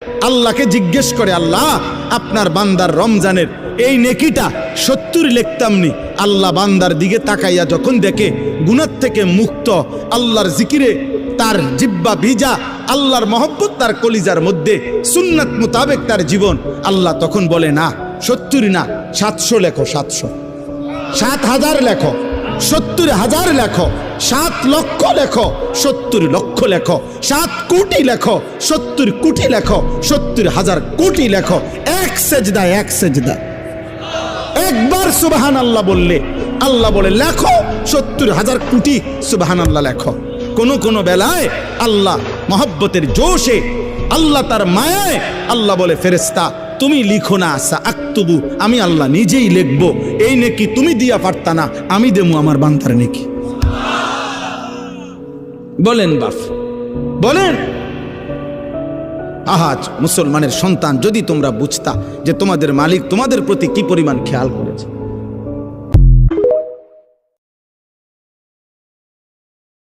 আল্লাহকে জিজ্ঞেস করে, আল্লাহ আপনার বান্দার রমজানের এই নেকিটা 70 লিখতাম নি। আল্লাহ বান্দার দিকে তাকাইয়া যখন দেখে গুনাহ থেকে মুক্ত, আল্লাহর জিকিরে তার জিহ্বা ভিজা, আল্লাহর মহব্বত তার কলিজার মধ্যে, সুন্নাত মোতাবেক তার জীবন, আল্লাহ তখন বলে না 70 না 700 লেখো, 700, 7,000 লেখো, 70,000 লেখো, 7 লক্ষ লেখো, 70 লক্ষ লেখো, 7 কোটি লেখো, 70 কোটি লেখো, 70,000 কোটি লেখো। এক সেজদা, এক সেজদা, একবার সুবহানাল্লাহ বললে আল্লাহ বলে লেখো 70,000 কোটি সুবহানাল্লাহ লেখো। কোন কোন বেলায় আল্লাহ মহব্বতের জোশে, আল্লাহ তার মায়ায়, আল্লাহ বলে ফেরেশতা তুমি লিখো না, আকতুবু, আমি আল্লাহ নিজেই লিখবো। এই নেকি তুমি দিয়া পারতা না, আমি দেবো আমার বান্দার নেকি। বলেন বাপ, বলেন। আহাজ মুসলমানের সন্তান, যদি তোমরা বুঝতা যে তোমাদের মালিক তোমাদের প্রতি কি পরিমাণ খেয়াল করেছে।